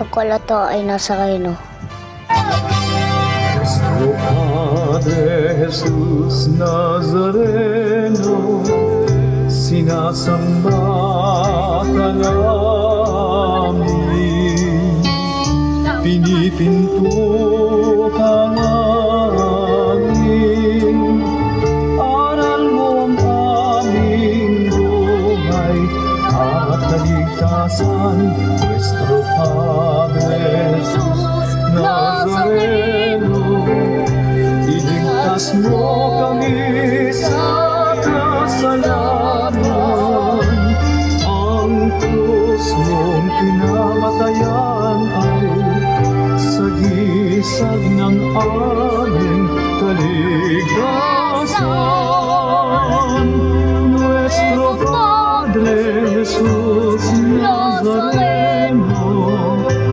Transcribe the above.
tungkol ito ay nasa kayo, no? Nuestro Padre Jesús Nazareno, sinasamba ka namin, pinipinto ka namin, aral mo ang aming buhay at kaligtasan. Nuestro Padre Jesús Nazareno, iligtas mo kami sa kasalanan. Ang krus mong pinamatayan ay sagisag ng aming kaligtasan.